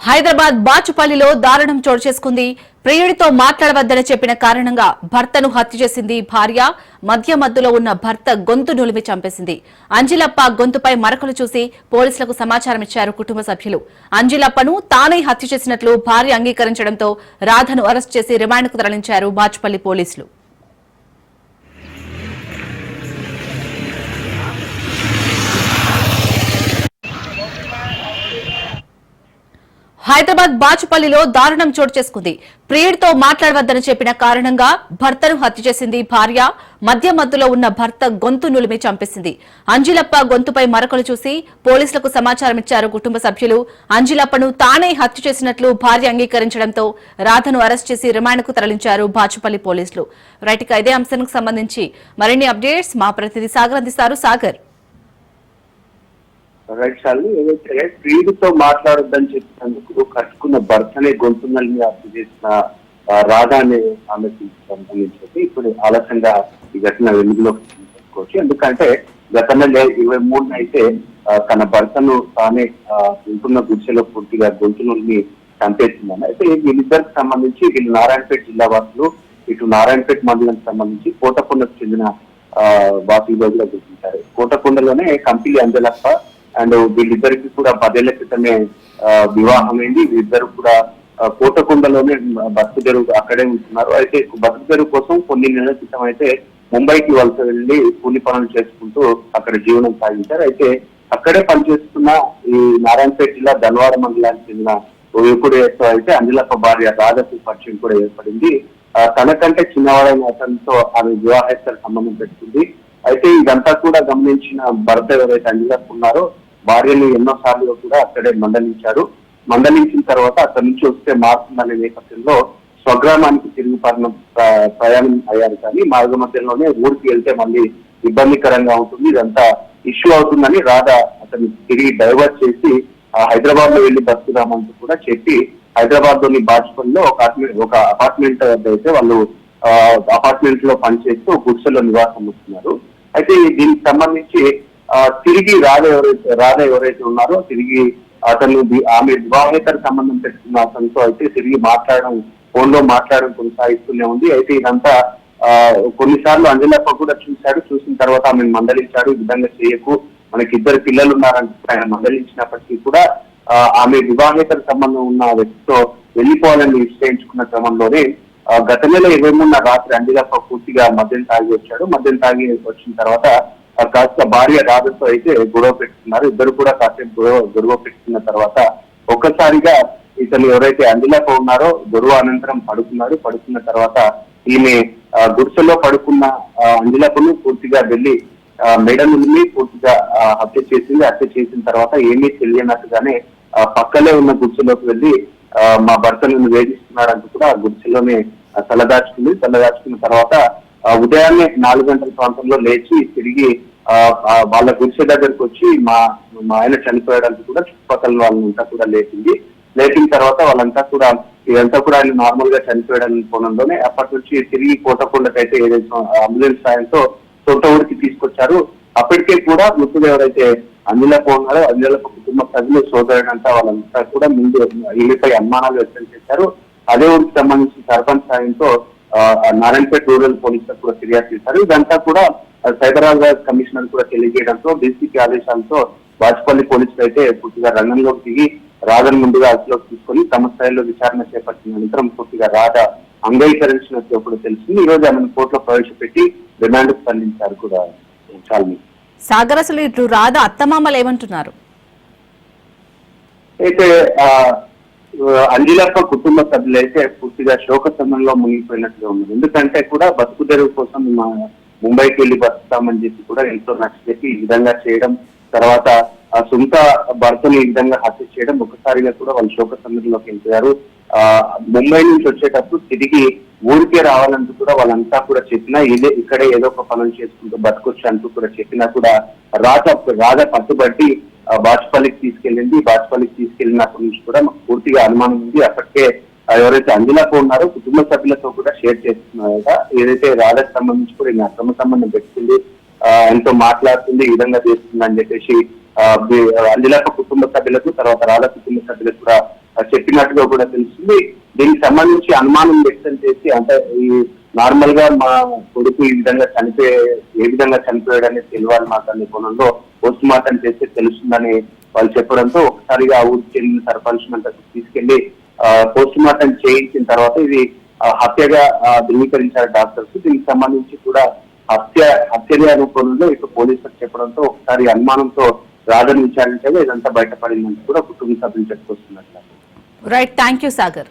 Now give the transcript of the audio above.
హైదరాబాద్ బాచుపల్లిలో దారుణం చోటు చేసుకుంది. ప్రియుడితో మాట్లాడవద్దని చెప్పిన కారణంగా భర్తను హత్య చేసింది భార్య. మధ్యలో ఉన్న భర్త గొంతు నులిమి చంపేసింది. అంజిలప్ప గొంతుపై మరకలు చూసి పోలీసులకు సమాచారం ఇచ్చారు కుటుంబ సభ్యులు. అంజిలప్పను తానే హత్య చేసినట్లు భార్య అంగీకరించడంతో రాధను అరెస్ట్ చేసి రిమాండ్కు తరలించారు బాచుపల్లి పోలీసులు. హైదరాబాద్ బాచుపల్లిలో దారుణం చోటు చేసుకుంది. ప్రియుడితో మాట్లాడవద్దని చెప్పిన కారణంగా భర్తను హత్య చేసింది భార్య. మధ్యలో ఉన్న భర్త గొంతు నులిమి చంపేసింది. అంజిలప్ప గొంతుపై మరకలు చూసి పోలీసులకు సమాచారం ఇచ్చారు కుటుంబ సభ్యులు. అంజిలప్పను తానే హత్య చేసినట్లు భార్య అంగీకరించడంతో రాధను అరెస్ట్ చేసి రిమాండ్కు తరలించారు బాచుపల్లి పోలీసులు. రైట్, ఇదే అంశానికి సంబంధించి మరిన్ని అప్డేట్స్ మా ప్రతినిధి సాగర్ అందిస్తారు. సాగర్, రైట్ శాలిని, ఏదైతే ప్రియుడితో మాట్లాడొద్దని చెప్పినందుకు కట్టుకున్న భర్తనే గొంతున్నల్ని హత్య చేసిన రాధా అనే ఆమెకి సంబంధించి ఇప్పుడు ఆలస్యంగా ఈ ఘటన వెలుగులోకి తీసుకోవచ్చు. ఎందుకంటే గత నెల 23 అయితే తన భర్తను తానే ఉంటున్న గుడిసెలో పూర్తిగా గొంతునల్ని చంపేసిందని. అయితే వీళ్ళిద్దరికి సంబంధించి వీళ్ళు నారాయణపేట జిల్లా వాసులు, ఇటు నారాయణపేట మండలానికి సంబంధించి కోటకొండకు చెందిన వాసులుగా కూడా గుర్తించారు. కోటకొండలోనే కంపిలి అంజలప్ప అండ్ వీళ్ళిద్దరికి కూడా 10 ఏళ్ల క్రితమే వివాహమైంది. వీళ్ళిద్దరు కూడా కోటకొండలోనే బతుకుదెరువు అక్కడే ఉంటున్నారు. అయితే బతుకుదెరువు కోసం కొన్ని నెలల క్రితం అయితే ముంబైకి వలస వెళ్లి కూలి పనులు చేసుకుంటూ అక్కడ జీవనం సాగించారు. అయితే అక్కడే పనిచేస్తున్న ఈ నారాయణపేట జిల్లా ధన్వాడ మండలానికి చెందిన యువకుడు అయితే అంజలప్ప భార్య రాధకు పరిచయం కూడా ఏర్పడింది. తనకంటే చిన్నవాడైన అతనితో ఆమె వివాహేతర సంబంధం పెట్టుకుంది. అయితే ఇదంతా కూడా గమనించిన భర్త ఎవరైతే అంజలప్ప ఉన్నారో భార్యను ఎన్నోసార్లు కూడా అక్కడే మందలించిన తర్వాత అక్కడి నుంచి వస్తే మారుతుందనే నేపథ్యంలో స్వగ్రామానికి తిరిగి ప్రయాణం అయ్యారు. కానీ మార్గ మధ్యలోనే ఊరికి వెళ్తే మళ్ళీ ఇబ్బందికరంగా ఉంటుంది, ఇదంతా ఇష్యూ అవుతుందని రాధ అతన్ని తిరిగి డైవర్ట్ చేసి హైదరాబాద్ లో వెళ్లి బతుకుదామంటూ కూడా చెప్పి హైదరాబాద్ లోని బాచుపల్లిలో ఒక అపార్ట్మెంట్ అయితే వాళ్ళు అపార్ట్మెంట్ లో పనిచేస్తూ గుడిసెలో నివాసం ఉంటున్నారు. అయితే దీనికి సంబంధించి తిరిగి రాధ ఎవరైతే ఉన్నారో తిరిగి అతను ఆమె వివాహేతర సంబంధం పెట్టుకున్న అతనితో అయితే తిరిగి ఫోన్ లో మాట్లాడడం కొనసాగిస్తూనే ఉంది. అయితే ఇదంతా కొన్నిసార్లు అంజలప్ప కూడా చూసిన తర్వాత ఆమెను మందలించాడు. ఈ విధంగా చేయకు, మనకి 2 పిల్లలు ఉన్నారంటే ఆయన మందలించినప్పటికీ కూడా ఆమె వివాహేతర సంబంధం ఉన్న వ్యక్తితో వెళ్లిపోవాలని నిశ్చయించుకున్న క్రమంలోనే గత నెల 23 రాత్రి అంజలప్ప పూర్తిగా మద్యం తాగి వచ్చాడు. మద్యం తాగి వచ్చిన తర్వాత కాస్త భార్య రాధతో అయితే గొడవ పెట్టుకున్నారు. ఇద్దరు కూడా కాసేపు గొడవ పెట్టుకున్న తర్వాత ఒక్కసారిగా ఇతను ఎవరైతే అంజలప్ప ఉన్నారో గొడవ అనంతరం పడుకున్న తర్వాత ఈమె గుడిసెలో పడుకున్న అంజలప్పను పూర్తిగా వెళ్లి మెడ నుండి పూర్తిగా హత్య చేసిన తర్వాత ఏమీ తెలియనట్టుగానే పక్కనే ఉన్న గుడిసెలోకి వెళ్లి మా భర్త నన్ను వేధిస్తున్నాడంటూ కూడా ఆ గుడిసెలోనే తలదాచుకున్న తర్వాత ఉదయాన్నే 4 గంటల ప్రాంతంలో లేచి తిరిగి వాళ్ళ గుడిసె దగ్గరకు వచ్చి మా ఆయన చనిపోయాడంటూ కూడా చుట్టుపక్కల వాళ్ళంతా కూడా లేపిన తర్వాత వాళ్ళంతా కూడా ఇదంతా కూడా ఆయన నార్మల్ గా చనిపోయాడని కోణంలోనే అప్పటి నుంచి తిరిగి కోటకొండకైతే ఏదైతే అంబులెన్స్ సాయంతో సొంత ఊరికి తీసుకొచ్చారు. అప్పటికే కూడా మృతుడు ఎవరైతే అంజలప్ప ఉన్నారో అంజలప్ప కుటుంబ సభ్యులు సోదరుడంతా వాళ్ళంతా కూడా ముందు ఈమెపై అనుమానాలు వ్యక్తం చేశారు. అదే ఊరికి సంబంధించిన సర్పంచ్ సాయంతో నారాయణపేట రూరల్ పోలీసులకు కూడా ఫిర్యాదు చేశారు. ఇదంతా కూడా సైబరాబాద్ కమిషనర్ కూడా తెలియజేయడంతో డీసీపీ ఆదేశాలతో బాచుపల్లి పోలీసులు అయితే పూర్తిగా రంగంలోకి దిగి రాధను ముందుగా అదుపులోకి తీసుకొని తమ స్థాయిలో విచారణ చేపట్టిన అనంతరం పూర్తిగా రాధ అంగీకరించినట్లు కూడా తెలిసింది. ఈ రోజు ఆమెను కోర్టులో ప్రవేశపెట్టి రిమాండ్ తరలించారు కూడా. చాలు సాగర్, అసలు ఇటు రాధ అత్తమామలు ఏమంటున్నారు? అయితే అంజలప్ప కుటుంబ సభ్యులు అయితే పూర్తిగా శోక సమయంలో మునిగిపోయినట్లుగా ఉన్నారు. ఎందుకంటే కూడా బతుకు తెరువు కోసం ముంబైకి వెళ్లి బతుకుతామని చెప్పి కూడా ఎంతో నచ్చజెప్పి ఈ విధంగా చేయడం, తర్వాత ఆ సొంత భర్తను ఈ విధంగా హత్య చేయడం, ఒకసారిగా కూడా వాళ్ళు శోక సమయంలోకి వెళ్ళిపోయారు. ముంబై నుంచి వచ్చేటప్పుడు తిరిగి ఊరికే రావాలంటూ కూడా వాళ్ళంతా కూడా చెప్పినా ఇక్కడే ఏదో ఒక పనులు చేసుకుంటూ బతకొచ్చు అంటూ కూడా చెప్పినా కూడా రాధ పట్టుబట్టి బాచుపల్లికి తీసుకెళ్ళింది. బాచుపల్లికి తీసుకెళ్ళినప్పటి నుంచి కూడా మాకు పూర్తిగా అనుమానం ఉంది. అప్పటికే ఎవరైతే అంజలప్ప ఉన్నారో కుటుంబ సభ్యులతో కూడా షేర్ చేస్తున్నారు కదా, ఏదైతే రాధకు సంబంధించి కూడా ఇంకా అక్రమ సంబంధం పెట్టుకుంది, ఎంతో మాట్లాడుతుంది, ఈ విధంగా చేస్తుంది అని చెప్పేసి అంజలప్ప కుటుంబ సభ్యులకు తర్వాత రాధ కుటుంబ సభ్యులకు కూడా చెప్పినట్టుగా కూడా తెలుస్తుంది. దీనికి సంబంధించి అనుమానం వ్యక్తం చేసి అంటే ఈ నార్మల్ గా మా కొడుకు ఈ విధంగా ఏ విధంగా చనిపోయాడని తెలియాలి మాత్రం కోణంలో పోస్ట్ మార్టం చేస్తే తెలుస్తుందని వాళ్ళు చెప్పడంతో ఒకసారిగా ఆ ఊరికి చెందిన సర్పంచ్ మంటకు తీసుకెళ్లి పోస్ట్ మార్టం చేయించిన తర్వాత ఇది హత్యగా ధృవీకరించారు డాక్టర్స్. దీనికి సంబంధించి కూడా హత్యలే అనే కోణంలో ఇక పోలీసులకు చెప్పడంతో ఒకసారి అనుమానంతో రాజని విచారించగా ఇదంతా బయటపడిందని కూడా కుటుంబ సభ్యులు చెప్పుకొస్తున్నారు. Right, thank you Sagar.